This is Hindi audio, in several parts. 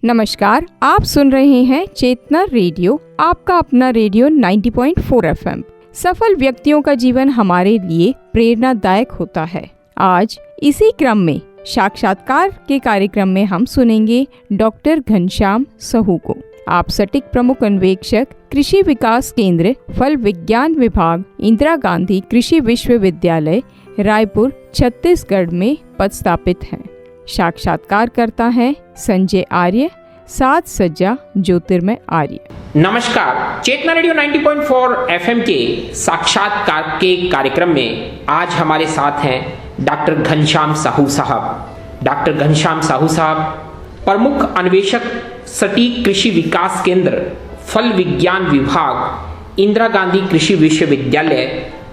नमस्कार, आप सुन रहे हैं चेतना रेडियो, आपका अपना रेडियो 90.4 FM। सफल व्यक्तियों का जीवन हमारे लिए प्रेरणादायक होता है। आज इसी क्रम में साक्षात्कार के कार्यक्रम में हम सुनेंगे डॉक्टर घनश्याम साहू को। आप सटीक प्रमुख अन्वेषक, कृषि विकास केंद्र, फल विज्ञान विभाग, इंदिरा गांधी कृषि विश्वविद्यालय, रायपुर, छत्तीसगढ़ में पदस्थापित हैं। साक्षात्कार करता है संजय आर्य, साज सज्जा ज्योतिर्मय आर्य। नमस्कार, चेतना रेडियो 90.4 FM के साक्षात्कार के कार्यक्रम में आज हमारे साथ हैं डॉक्टर घनश्याम साहू साहब। डॉक्टर घनश्याम साहू साहब प्रमुख अन्वेषक, सटीक कृषि विकास केंद्र, फल विज्ञान विभाग, इंदिरा गांधी कृषि विश्वविद्यालय,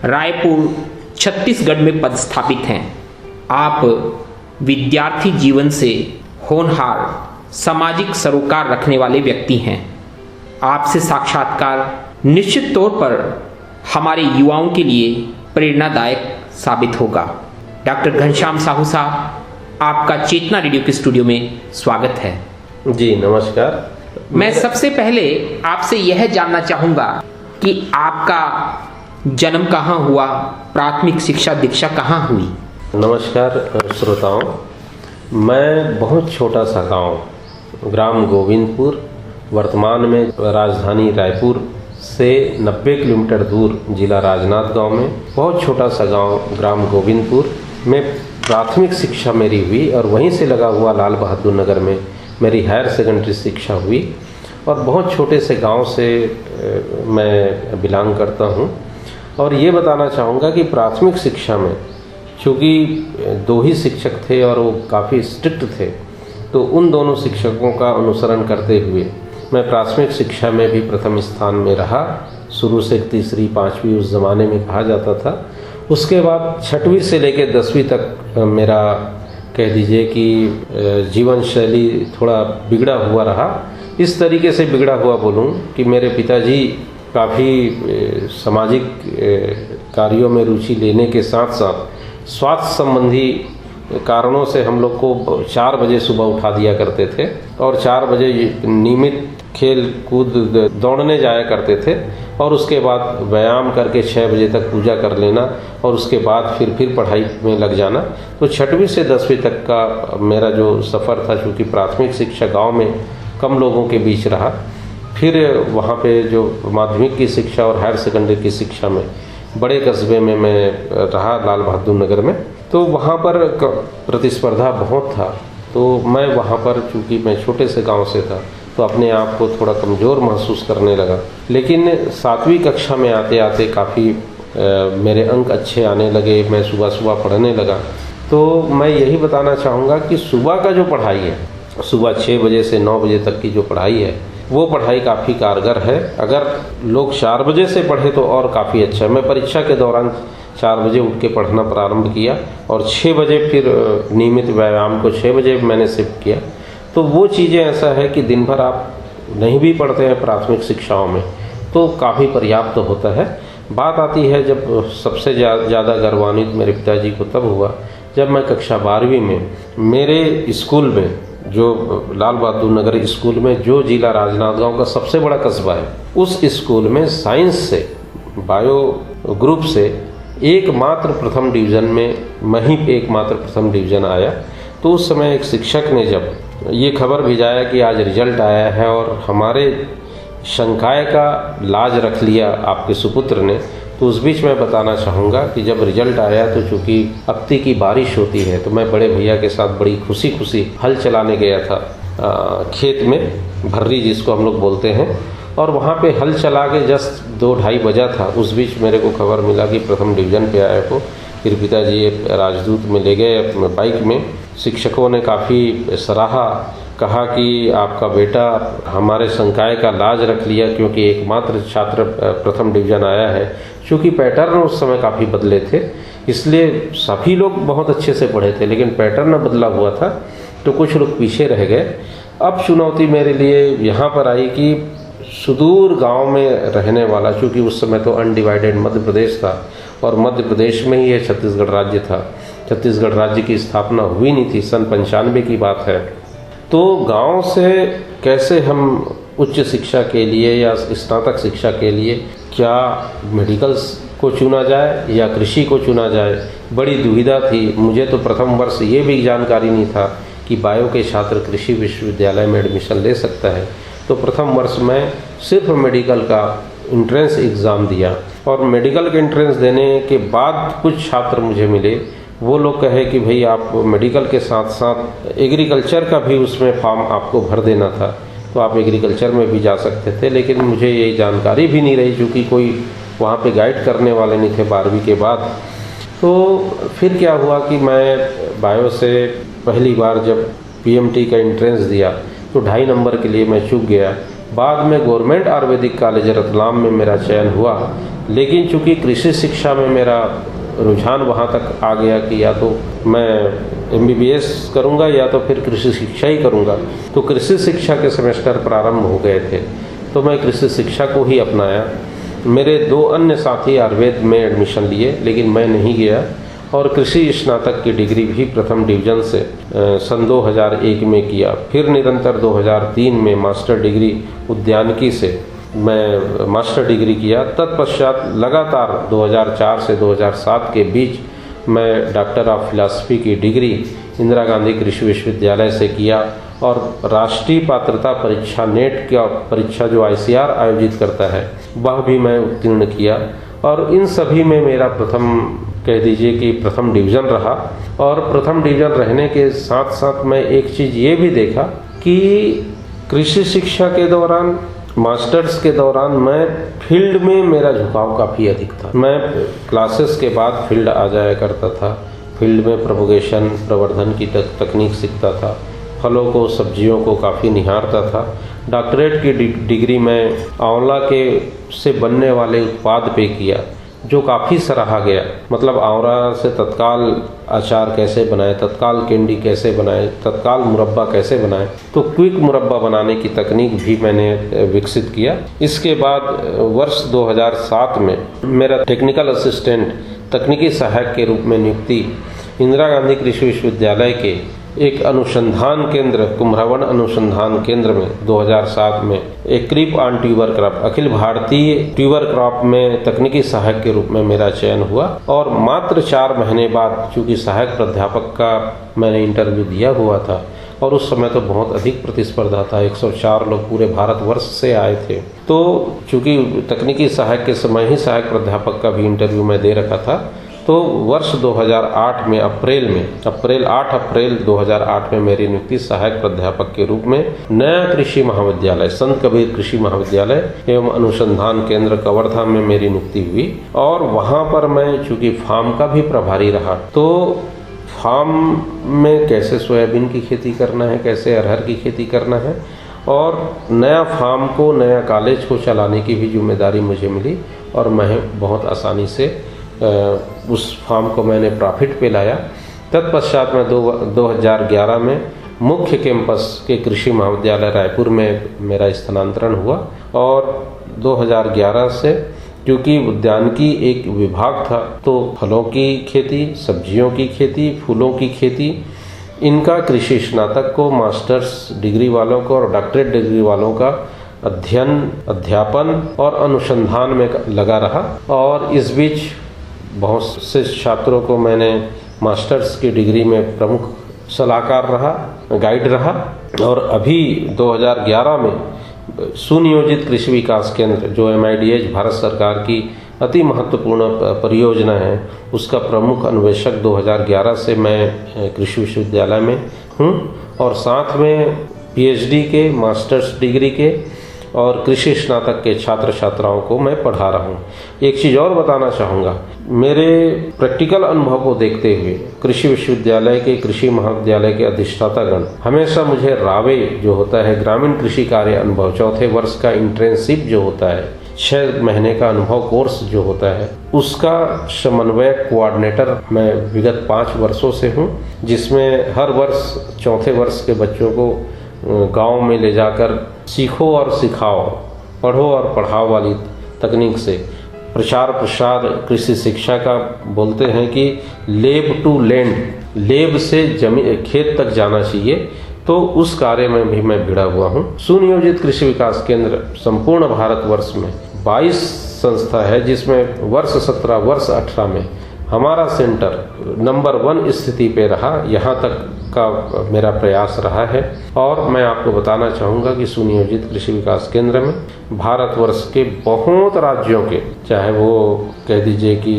रायपुर, छत्तीसगढ़ में पदस्थापित हैं। आप विद्यार्थी जीवन से होनहार, सामाजिक सरोकार रखने वाले व्यक्ति हैं। आपसे साक्षात्कार निश्चित तौर पर हमारे युवाओं के लिए प्रेरणादायक साबित होगा। डॉक्टर घनश्याम साहू साहब, आपका चेतना रेडियो के स्टूडियो में स्वागत है। जी नमस्कार। मैं सबसे पहले आपसे यह जानना चाहूँगा कि आपका जन्म कहाँ हुआ, प्राथमिक शिक्षा दीक्षा कहाँ हुई? नमस्कार श्रोताओं, मैं बहुत छोटा सा गांव ग्राम गोविंदपुर, वर्तमान में राजधानी रायपुर से 90 किलोमीटर दूर जिला राजनांदगांव में बहुत छोटा सा गांव ग्राम गोविंदपुर में प्राथमिक शिक्षा मेरी हुई और वहीं से लगा हुआ लाल बहादुर नगर में मेरी हायर सेकेंडरी शिक्षा हुई। और बहुत छोटे से गांव से मैं बिलोंग करता हूं। और ये बताना चाहूँगा कि प्राथमिक शिक्षा में चूँकि 2 ही शिक्षक थे और वो काफ़ी स्ट्रिक्ट थे, तो उन दोनों शिक्षकों का अनुसरण करते हुए मैं प्राथमिक शिक्षा में भी प्रथम स्थान में रहा। शुरू से 3री 5वीं उस ज़माने में कहा जाता था। उसके बाद 6वीं से लेकर 10वीं तक मेरा कह दीजिए कि जीवन शैली थोड़ा बिगड़ा हुआ रहा। इस तरीके से बिगड़ा हुआ बोलूँ कि मेरे पिताजी काफ़ी सामाजिक कार्यों में रुचि लेने के साथ साथ स्वास्थ्य संबंधी कारणों से हम लोग को 4 बजे सुबह उठा दिया करते थे और 4 बजे नियमित खेल कूद दौड़ने जाया करते थे और उसके बाद व्यायाम करके 6 बजे तक पूजा कर लेना और उसके बाद फिर पढ़ाई में लग जाना। तो 6वीं से 10वीं तक का मेरा जो सफ़र था, चूँकि प्राथमिक शिक्षा गांव में कम लोगों के बीच रहा, फिर वहाँ पे जो माध्यमिक की शिक्षा और हायर सेकेंडरी की शिक्षा में बड़े कस्बे में मैं रहा, लाल बहादुर नगर में। तो वहाँ पर प्रतिस्पर्धा बहुत था, तो मैं वहाँ पर चूँकि मैं छोटे से गांव से था तो अपने आप को थोड़ा कमज़ोर महसूस करने लगा। लेकिन 7वीं कक्षा में आते आते काफ़ी मेरे अंक अच्छे आने लगे, मैं सुबह सुबह पढ़ने लगा। तो मैं यही बताना चाहूँगा कि सुबह का जो पढ़ाई है, सुबह 6 बजे से 9 बजे तक की जो पढ़ाई है, वो पढ़ाई काफ़ी कारगर है। अगर लोग 4 बजे से पढ़े तो और काफ़ी अच्छा है। मैं परीक्षा के दौरान 4 बजे उठ के पढ़ना प्रारंभ किया और 6 बजे फिर नियमित व्यायाम को 6 बजे मैंने शिफ्ट किया। तो वो चीज़ें ऐसा है कि दिन भर आप नहीं भी पढ़ते हैं प्राथमिक शिक्षाओं में तो काफ़ी पर्याप्त होता है। बात आती है जब सबसे ज़्यादा गर्वान्वित मेरे पिताजी को तब हुआ जब मैं कक्षा 12वीं में मेरे स्कूल में, जो लाल बहादुर नगर स्कूल में, जो जिला राजनांदगांव का सबसे बड़ा कस्बा है, उस स्कूल में साइंस से, बायो ग्रुप से एकमात्र प्रथम डिवीज़न में मैं ही एकमात्र प्रथम डिवीज़न आया। तो उस समय एक शिक्षक ने जब ये खबर भिजाया कि आज रिजल्ट आया है और हमारे शंकाए का लाज रख लिया आपके सुपुत्र ने, तो उस बीच मैं बताना चाहूँगा कि जब रिजल्ट आया तो चूँकि अक्ती की बारिश होती है तो मैं बड़े भैया के साथ बड़ी खुशी खुशी हल चलाने गया था खेत में, भर्री जिसको हम लोग बोलते हैं। और वहाँ पे हल चला के जस्ट 2-2:30 बजा था। उस बीच मेरे को खबर मिला कि प्रथम डिवीज़न पे आया को। फिर पिताजी राजदूत में ले गए बाइक में। शिक्षकों ने काफ़ी सराहा, कहा कि आपका बेटा हमारे संकाय का लाज रख लिया क्योंकि एकमात्र छात्र प्रथम डिवीज़न आया है। चूँकि पैटर्न उस समय काफ़ी बदले थे, इसलिए सभी लोग बहुत अच्छे से पढ़े थे, लेकिन पैटर्न बदला हुआ था तो कुछ लोग पीछे रह गए। अब चुनौती मेरे लिए यहाँ पर आई कि सुदूर गांव में रहने वाला, चूँकि उस समय तो अनडिवाइडेड मध्य प्रदेश था और मध्य प्रदेश में ही यह छत्तीसगढ़ राज्य था। छत्तीसगढ़ राज्य की स्थापना हुई नहीं थी, सन 95 की बात है। तो गांव से कैसे हम उच्च शिक्षा के लिए या स्नातक शिक्षा के लिए क्या मेडिकल्स को चुना जाए या कृषि को चुना जाए, बड़ी दुविधा थी। मुझे तो प्रथम वर्ष ये भी जानकारी नहीं था कि बायो के छात्र कृषि विश्वविद्यालय में एडमिशन ले सकता है। तो प्रथम वर्ष में सिर्फ मेडिकल का इंट्रेंस एग्ज़ाम दिया और मेडिकल के इंट्रेंस देने के बाद कुछ छात्र मुझे मिले, वो लोग कहे कि भाई आप मेडिकल के साथ साथ एग्रीकल्चर का भी उसमें फॉर्म आपको भर देना था, तो आप एग्रीकल्चर में भी जा सकते थे। लेकिन मुझे ये जानकारी भी नहीं रही, चूँकि कोई वहाँ पे गाइड करने वाले नहीं थे 12वीं के बाद। तो फिर क्या हुआ कि मैं बायो से पहली बार जब पीएमटी का एंट्रेंस दिया तो 2.5 नंबर के लिए मैं चूक गया। बाद में गवर्नमेंट आयुर्वेदिक कॉलेज रतलाम में मेरा चयन हुआ, लेकिन चूँकि कृषि शिक्षा में मेरा रुझान वहाँ तक आ गया कि या तो मैं MBBS करूँगा या तो फिर कृषि शिक्षा ही करूँगा, तो कृषि शिक्षा के सेमेस्टर प्रारंभ हो गए थे, तो मैं कृषि शिक्षा को ही अपनाया। मेरे 2 अन्य साथी आयुर्वेद में एडमिशन लिए, लेकिन मैं नहीं गया और कृषि स्नातक की डिग्री भी प्रथम डिवीजन से सन 2001 में किया। फिर निरंतर 2003 में मास्टर डिग्री उद्यानिकी से मैं मास्टर डिग्री किया। तत्पश्चात लगातार 2004 से 2007 के बीच मैं डॉक्टर ऑफ फिलॉसफी की डिग्री इंदिरा गांधी कृषि विश्वविद्यालय से किया और राष्ट्रीय पात्रता परीक्षा नेट का परीक्षा जो ICAR आयोजित करता है वह भी मैं उत्तीर्ण किया और इन सभी में मेरा प्रथम कह दीजिए कि प्रथम डिवीज़न रहा। और प्रथम डिवीज़न रहने के साथ साथ मैं एक चीज़ ये भी देखा कि कृषि शिक्षा के दौरान मास्टर्स के दौरान मैं फील्ड में मेरा झुकाव काफ़ी अधिक था। मैं क्लासेस के बाद फील्ड आ जाया करता था, फील्ड में प्रोपगेशन प्रवर्धन की तकनीक सीखता था, फलों को सब्जियों को काफ़ी निहारता था। डॉक्टरेट की डिग्री में आंवला के से बनने वाले उत्पाद पे किया जो काफ़ी सराहा गया। मतलब आंवला से तत्काल अचार कैसे बनाए, तत्काल कैंडी कैसे बनाए, तत्काल मुरब्बा कैसे बनाए, तो क्विक मुरब्बा बनाने की तकनीक भी मैंने विकसित किया। इसके बाद वर्ष 2007 में मेरा टेक्निकल असिस्टेंट तकनीकी सहायक के रूप में नियुक्ति इंदिरा गांधी कृषि विश्वविद्यालय के एक अनुसंधान केंद्र कुम्हरावन अनुसंधान केंद्र में 2007 में एक creep on tuber crop Akhil Bharatiya tuber crop में तकनीकी सहायक के रूप में मेरा चयन हुआ। और मात्र 4 महीने बाद, चूँकि सहायक प्राध्यापक का मैंने इंटरव्यू दिया हुआ था और उस समय तो बहुत अधिक प्रतिस्पर्धा था, 104 लोग पूरे भारतवर्ष से आए थे। तो चूँकि तकनीकी सहायक के समय ही सहायक प्राध्यापक का भी इंटरव्यू मैं दे रखा था, तो वर्ष 2008 में अप्रैल 2008 में मेरी नियुक्ति सहायक प्राध्यापक के रूप में नया कृषि महाविद्यालय संत कबीर कृषि महाविद्यालय एवं अनुसंधान केंद्र कवर्धा में मेरी नियुक्ति हुई। और वहाँ पर मैं चूँकि फार्म का भी प्रभारी रहा, तो फार्म में कैसे सोयाबीन की खेती करना है, कैसे अरहर की खेती करना है और नया फार्म को, नया कॉलेज को चलाने की भी जिम्मेदारी मुझे मिली और मैं बहुत आसानी से उस फार्म को मैंने प्रॉफिट पे लाया। तत्पश्चात मैं 2011 में मुख्य कैंपस के कृषि महाविद्यालय रायपुर में मेरा स्थानांतरण हुआ और 2011 से क्योंकि उद्यानिकी एक विभाग था, तो फलों की खेती, सब्जियों की खेती, फूलों की खेती, इनका कृषि स्नातक को, मास्टर्स डिग्री वालों को और डॉक्टरेट डिग्री वालों का अध्ययन, अध्यापन और अनुसंधान में लगा रहा। और इस बीच बहुत से छात्रों को मैंने मास्टर्स की डिग्री में प्रमुख सलाहकार रहा, गाइड रहा। और अभी 2011 में सुनियोजित कृषि विकास केंद्र जो MIDH भारत सरकार की अति महत्वपूर्ण परियोजना है, उसका प्रमुख अन्वेषक 2011 से मैं कृषि विश्वविद्यालय में हूँ और साथ में PhD के, मास्टर्स डिग्री के और कृषि स्नातक के छात्र छात्राओं को मैं पढ़ा रहा हूँ। एक चीज़ और बताना चाहूँगा, मेरे प्रैक्टिकल अनुभव को देखते हुए कृषि विश्वविद्यालय के, कृषि महाविद्यालय के अधिष्ठातागण हमेशा मुझे रावे जो होता है ग्रामीण कृषि कार्य अनुभव, 4थे वर्ष का इंटर्नशिप जो होता है, 6 महीने का अनुभव कोर्स जो होता है, उसका समन्वयक कोऑर्डिनेटर मैं विगत 5 वर्षों से हूँ, जिसमें हर वर्ष 4थे वर्ष के बच्चों को गांव में ले जाकर सीखो और सिखाओ, पढ़ो और पढ़ाओ वाली तकनीक से प्रचार प्रसार कृषि शिक्षा का बोलते हैं कि लेब टू लैंड, लेब से जमीन खेत तक जाना चाहिए, तो उस कार्य में भी मैं भिड़ा हुआ हूँ। सुनियोजित कृषि विकास केंद्र संपूर्ण भारतवर्ष में 22 संस्था है, जिसमें वर्ष 17 वर्ष 18 में हमारा सेंटर नंबर 1 स्थिति पे रहा। यहाँ तक का मेरा प्रयास रहा है। और मैं आपको बताना चाहूँगा कि सुनियोजित कृषि विकास केंद्र में भारतवर्ष के बहुत राज्यों के, चाहे वो कह दीजिए कि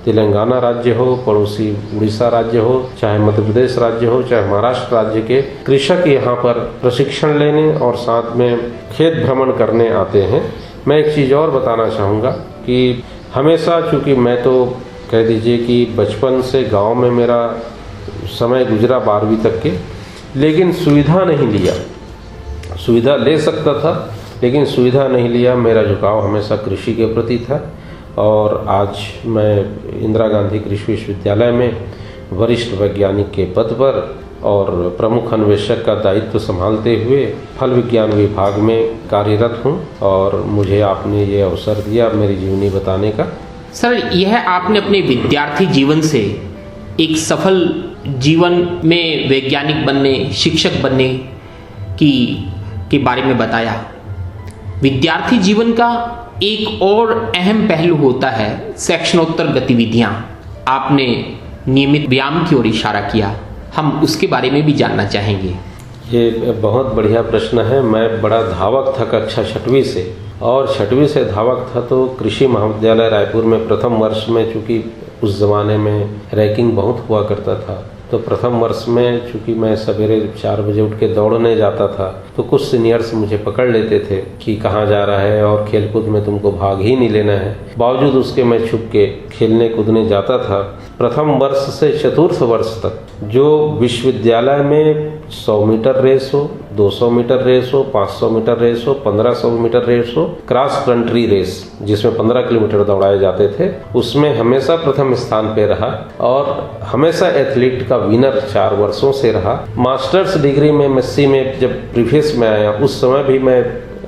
तेलंगाना राज्य हो, पड़ोसी उड़ीसा राज्य हो, चाहे मध्य प्रदेश राज्य हो, चाहे महाराष्ट्र राज्य के कृषक यहाँ पर प्रशिक्षण लेने और साथ में खेत भ्रमण करने आते हैं। मैं एक चीज़ और बताना चाहूँगा कि हमेशा, चूँकि मैं तो कह दीजिए कि बचपन से गांव में मेरा समय गुजरा 12वीं तक के, लेकिन सुविधा नहीं लिया। सुविधा ले सकता था लेकिन सुविधा नहीं लिया। मेरा झुकाव हमेशा कृषि के प्रति था और आज मैं इंदिरा गांधी कृषि विश्वविद्यालय में वरिष्ठ वैज्ञानिक के पद पर और प्रमुख अन्वेषक का दायित्व संभालते हुए फल विज्ञान विभाग में कार्यरत हूँ। और मुझे आपने ये अवसर दिया मेरी जीवनी बताने का। सर, यह आपने अपने विद्यार्थी जीवन से एक सफल जीवन में वैज्ञानिक बनने, शिक्षक बनने के बारे में बताया। विद्यार्थी जीवन का एक और अहम पहलू होता है सेक्शनोत्तर गतिविधियां। आपने नियमित व्यायाम की ओर इशारा किया, हम उसके बारे में भी जानना चाहेंगे। ये बहुत बढ़िया प्रश्न है। मैं बड़ा धावक था कक्षा 6वीं से, और 6वीं से धावक था तो कृषि महाविद्यालय रायपुर में प्रथम वर्ष में, चूँकि उस ज़माने में रैंकिंग बहुत हुआ करता था, तो प्रथम वर्ष में चूँकि मैं सवेरे 4 बजे उठ के दौड़ने जाता था तो कुछ सीनियर्स मुझे पकड़ लेते थे कि कहाँ जा रहा है और खेलकूद में तुमको भाग ही नहीं लेना है। बावजूद उसके मैं छुप के खेलने कूदने जाता था। प्रथम वर्ष से चतुर्थ वर्ष तक जो विश्वविद्यालय में 100 मीटर रेस हो, 200 मीटर रेस हो, 500 मीटर रेस हो, 1500 मीटर रेस हो, क्रॉस कंट्री रेस जिसमें 15 किलोमीटर दौड़ाए जाते थे, उसमें हमेशा प्रथम स्थान पे रहा और हमेशा एथलीट का विनर 4 वर्षों से रहा। मास्टर्स डिग्री में एमएससी में जब प्रीवियस में आया उस समय भी मैं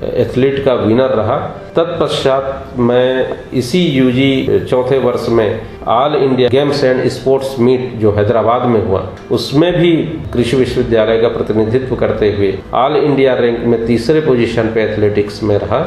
एथलीट का विनर रहा। तत्पश्चात मैं इसी यूजी चौथे वर्ष में all India games and sports meet जो हैदराबाद में हुआ उसमें भी कृषि विश्वविद्यालय का प्रतिनिधित्व करते हुए ऑल इंडिया रैंक में 3रे पोजीशन पे एथलेटिक्स में रहा।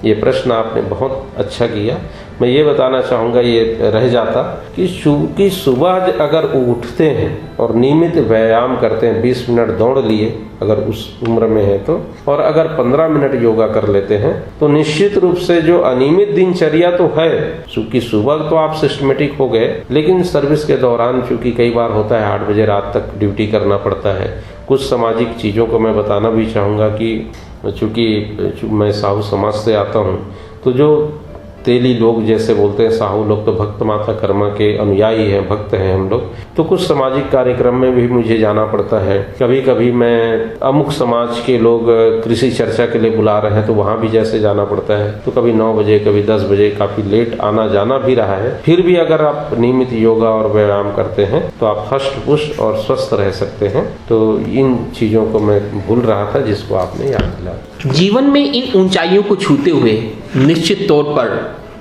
ये प्रश्न आपने बहुत अच्छा किया। मैं ये बताना चाहूँगा, ये रह जाता कि सुबह अगर उठते हैं और नियमित व्यायाम करते हैं, 20 मिनट दौड़ लिए अगर उस उम्र में है तो, और अगर 15 मिनट योगा कर लेते हैं तो निश्चित रूप से जो अनियमित दिनचर्या तो है, चूँकि सुबह तो आप सिस्टमेटिक हो गए, लेकिन सर्विस के दौरान चूँकि कई बार होता है 8 बजे रात तक ड्यूटी करना पड़ता है। कुछ सामाजिक चीज़ों को मैं बताना भी चाहूँगा कि चूँकि मैं साहू समाज से आता हूँ, तो जो तेली लोग जैसे बोलते हैं, साहू लोग तो भक्त माता कर्मा के अनुयायी हैं, भक्त हैं हम लोग, तो कुछ सामाजिक कार्यक्रम में भी मुझे जाना पड़ता है। कभी कभी मैं अमुक समाज के लोग कृषि चर्चा के लिए बुला रहे हैं तो वहाँ भी जैसे जाना पड़ता है, तो कभी 9 बजे कभी 10 बजे, काफ़ी लेट आना जाना भी रहा है। फिर भी अगर आप नियमित योगा और व्यायाम करते हैं तो आप हष्ट पुष्ट और स्वस्थ रह सकते हैं। तो इन चीज़ों को मैं भूल रहा था जिसको आपने याद दिलाया। जीवन में इन ऊंचाइयों को छूते हुए निश्चित तौर पर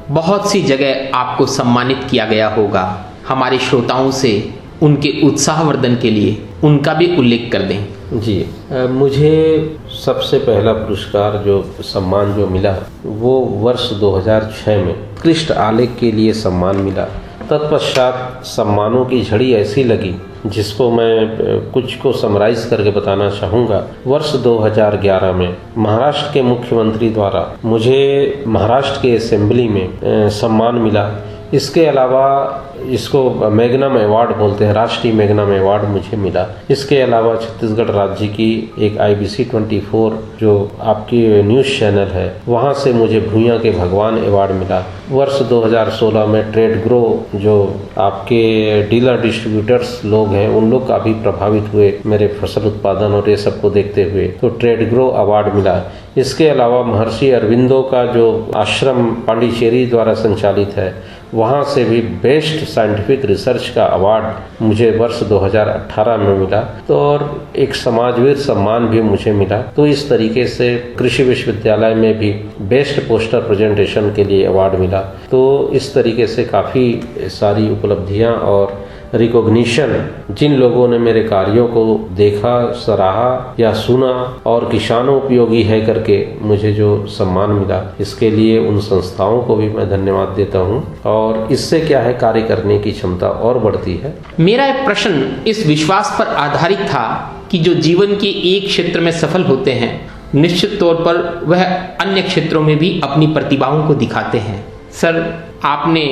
बहुत सी जगह आपको सम्मानित किया गया होगा। हमारे श्रोताओं से उनके उत्साहवर्धन के लिए उनका भी उल्लेख कर दें। जी, मुझे सबसे पहला पुरस्कार जो सम्मान जो मिला वो वर्ष 2006 में उत्कृष्ट आलेख के लिए सम्मान मिला। तत्पश्चात सम्मानों की झड़ी ऐसी लगी जिसको मैं कुछ को समराइज करके बताना चाहूँगा। वर्ष 2011 में महाराष्ट्र के मुख्यमंत्री द्वारा मुझे महाराष्ट्र के असेंबली में सम्मान मिला। इसके अलावा इसको मैग्नम अवार्ड बोलते हैं, राष्ट्रीय मैग्नम अवार्ड मुझे मिला। इसके अलावा छत्तीसगढ़ राज्य की एक IBC 24 जो आपकी न्यूज़ चैनल है वहाँ से मुझे भूइयाँ के भगवान अवार्ड मिला। वर्ष 2016 में ट्रेड ग्रो जो आपके डीलर डिस्ट्रीब्यूटर्स लोग हैं उन लोग काफ़ी प्रभावित हुए मेरे फसल उत्पादन और ये सबको देखते हुए, तो ट्रेड ग्रो अवार्ड मिला। इसके अलावा महर्षि अरविंदो का जो आश्रम पांडिचेरी द्वारा संचालित है वहाँ से भी बेस्ट साइंटिफिक रिसर्च का अवार्ड मुझे वर्ष 2018 में मिला। तो और एक समाजवीर सम्मान भी मुझे मिला। तो इस तरीके से कृषि विश्वविद्यालय में भी बेस्ट पोस्टर प्रेजेंटेशन के लिए अवार्ड मिला। तो इस तरीके से काफ़ी सारी उपलब्धियाँ और रिकॉग्निशन, जिन लोगों ने मेरे कार्यों को देखा, सराहा या सुना और किसानों उपयोगी है करके मुझे जो सम्मान मिला, इसके लिए उन संस्थाओं को भी मैं धन्यवाद देता हूँ। और इससे क्या है, कार्य करने की क्षमता और बढ़ती है। मेरा एक प्रश्न इस विश्वास पर आधारित था कि जो जीवन के एक क्षेत्र में सफल होते हैं, निश्चित तौर पर वह अन्य क्षेत्रों में भी अपनी प्रतिभाओं को दिखाते हैं। सर, आपने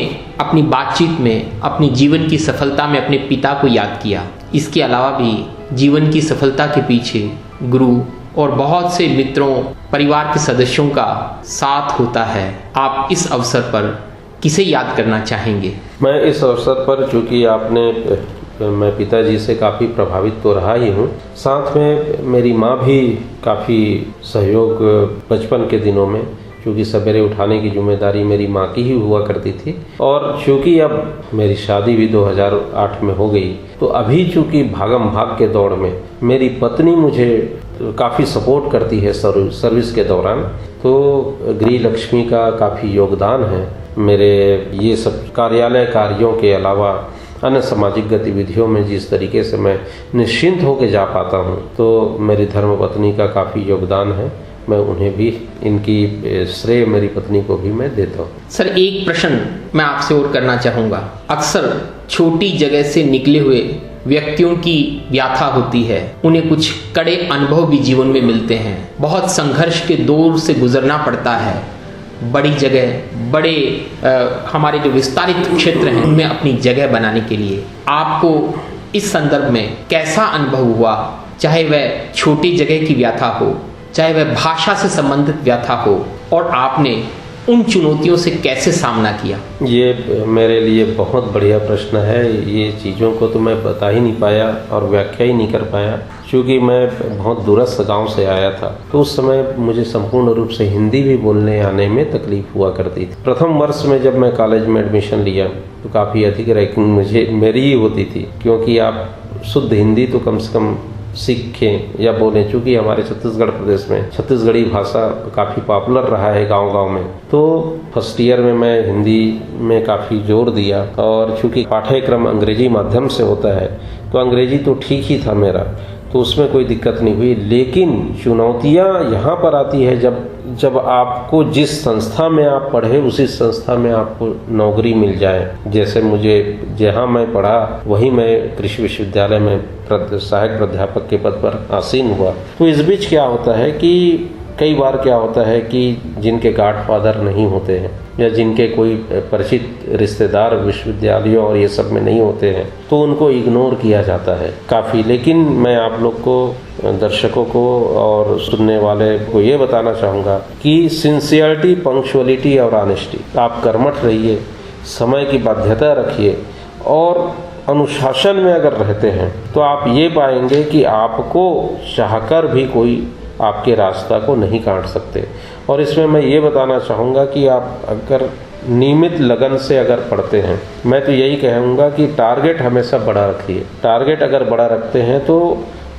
अपनी बातचीत में अपनी जीवन की सफलता में अपने पिता को याद किया। इसके अलावा भी जीवन की सफलता के पीछे गुरु और बहुत से मित्रों, परिवार के सदस्यों का साथ होता है। आप इस अवसर पर किसे याद करना चाहेंगे? मैं इस अवसर पर, चूँकि मैं पिताजी से काफ़ी प्रभावित तो रहा ही हूँ, साथ में मेरी माँ भी काफ़ी सहयोग बचपन के दिनों में, क्योंकि सवेरे उठाने की जिम्मेदारी मेरी माँ की ही हुआ करती थी। और चूँकि अब मेरी शादी भी 2008 में हो गई, तो अभी चूँकि भागम भाग के दौड़ में मेरी पत्नी मुझे काफ़ी सपोर्ट करती है सर्विस के दौरान, तो गृह लक्ष्मी का काफ़ी योगदान है मेरे ये सब कार्यालय कार्यों के अलावा अन्य सामाजिक गतिविधियों में। जिस तरीके से मैं निश्चिंत होकर जा पाता हूँ, तो मेरी धर्मपत्नी का काफ़ी योगदान है। मैं उन्हें भी, इनकी श्रेय मेरी पत्नी को भी मैं देता हूँ। सर, एक प्रश्न मैं आपसे और करना चाहूँगा। अक्सर छोटी जगह से निकले हुए व्यक्तियों की व्याथा होती है, उन्हें कुछ कड़े अनुभव भी जीवन में मिलते हैं, बहुत संघर्ष के दौर से गुजरना पड़ता है। बड़ी जगह, बड़े हमारे जो विस्तारित क्षेत्र हैं, उनमें अपनी जगह बनाने के लिए आपको इस संदर्भ में कैसा अनुभव हुआ? चाहे वह छोटी जगह की व्याथा हो, चाहे वह भाषा से संबंधित व्याथा हो, और आपने उन चुनौतियों से कैसे सामना किया? ये मेरे लिए बहुत बढ़िया प्रश्न है। ये चीज़ों को तो मैं बता ही नहीं पाया और व्याख्या ही नहीं कर पाया, क्योंकि मैं बहुत दूरस्थ गांव से आया था। तो उस समय मुझे संपूर्ण रूप से हिंदी भी बोलने आने में तकलीफ हुआ करती थी। प्रथम वर्ष में जब मैं कॉलेज में एडमिशन लिया, तो काफ़ी अधिक रैंकिंग मेरी ही होती थी, क्योंकि आप शुद्ध हिंदी तो कम से कम सीखें या बोलें, चूँकि हमारे छत्तीसगढ़ प्रदेश में छत्तीसगढ़ी भाषा काफ़ी पॉपुलर रहा है गांव-गांव में। तो फर्स्ट ईयर में मैं हिंदी में काफ़ी जोर दिया, और चूँकि पाठ्यक्रम अंग्रेजी माध्यम से होता है, तो अंग्रेजी तो ठीक ही था मेरा, तो उसमें कोई दिक्कत नहीं हुई। लेकिन चुनौतियाँ यहाँ पर आती है जब आपको जिस संस्था में आप पढ़े, उसी संस्था में आपको नौकरी मिल जाए। जैसे मुझे जहाँ मैं पढ़ा, वहीं मैं कृषि विश्वविद्यालय में सहायक प्राध्यापक के पद पर आसीन हुआ। तो इस बीच क्या होता है कि कई बार क्या होता है कि जिनके गॉडफादर नहीं होते हैं, या जिनके कोई परिचित रिश्तेदार विश्वविद्यालयों और ये सब में नहीं होते हैं, तो उनको इग्नोर किया जाता है काफ़ी। लेकिन मैं आप लोग को, दर्शकों को और सुनने वाले को ये बताना चाहूँगा कि सिंसियरिटी, पंक्चुअलिटी और ऑनेस्टी, आप कर्मठ रहिए, समय की बाध्यता रखिए, और अनुशासन में अगर रहते हैं, तो आप ये पाएंगे कि आपको चाहकर भी कोई आपके रास्ता को नहीं काट सकते। और इसमें मैं ये बताना चाहूँगा कि आप अगर नियमित लगन से अगर पढ़ते हैं, मैं तो यही कहूँगा कि टारगेट हमेशा बड़ा रखिए। टारगेट अगर बड़ा रखते हैं तो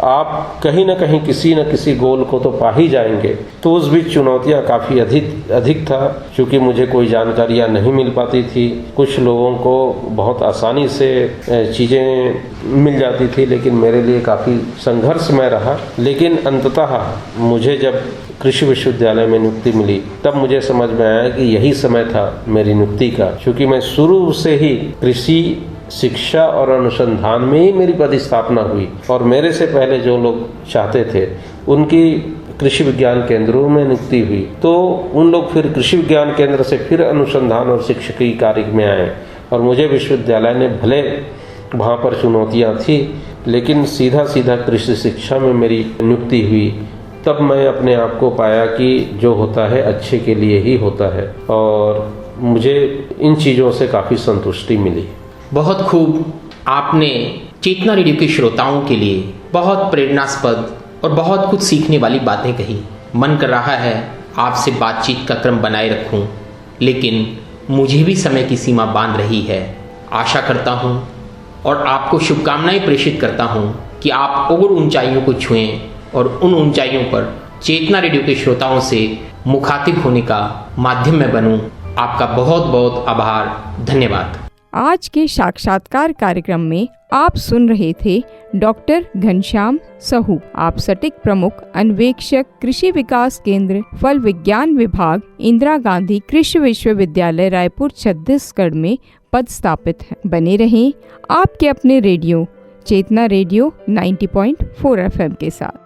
आप कहीं ना कहीं किसी न किसी गोल को तो पा ही जाएंगे। तो उस बीच चुनौतियाँ काफ़ी अधिक था, क्योंकि मुझे कोई जानकारियाँ नहीं मिल पाती थी। कुछ लोगों को बहुत आसानी से चीज़ें मिल जाती थी, लेकिन मेरे लिए काफ़ी संघर्षमय रहा। लेकिन अंततः मुझे जब कृषि विश्वविद्यालय में नियुक्ति मिली, तब मुझे समझ में आया कि यही समय था मेरी नियुक्ति का, क्योंकि मैं शुरू से ही कृषि शिक्षा और अनुसंधान में ही मेरी पदस्थापना हुई, और मेरे से पहले जो लोग चाहते थे उनकी कृषि विज्ञान केंद्रों में नियुक्ति हुई। तो उन लोग फिर कृषि विज्ञान केंद्र से फिर अनुसंधान और शिक्षकी कार्य में आए, और मुझे विश्वविद्यालय ने, भले वहाँ पर चुनौतियाँ थी, लेकिन सीधा कृषि शिक्षा में मेरी नियुक्ति हुई। तब मैं अपने आप को पाया कि जो होता है अच्छे के लिए ही होता है, और मुझे इन चीज़ों से काफ़ी संतुष्टि मिली। बहुत खूब। आपने चेतना रेडियो के श्रोताओं के लिए बहुत प्रेरणास्पद और बहुत कुछ सीखने वाली बातें कही। मन कर रहा है आपसे बातचीत का क्रम बनाए रखूं, लेकिन मुझे भी समय की सीमा बांध रही है। आशा करता हूं और आपको शुभकामनाएं प्रेषित करता हूं कि आप और ऊंचाइयों को छुएं, और उन ऊंचाइयों पर चेतना रेडियो के श्रोताओं से मुखातिब होने का माध्यम मैं बनूं। आपका बहुत बहुत आभार, धन्यवाद। आज के साक्षात्कार कार्यक्रम में आप सुन रहे थे डॉक्टर घनश्याम साहू। आप सटीक प्रमुख अन्वेक्षक कृषि विकास केंद्र फल विज्ञान विभाग इंदिरा गांधी कृषि विश्वविद्यालय रायपुर छत्तीसगढ़ में पदस्थापित हैं। बने रहें आपके अपने रेडियो चेतना रेडियो 90.4 FM के साथ।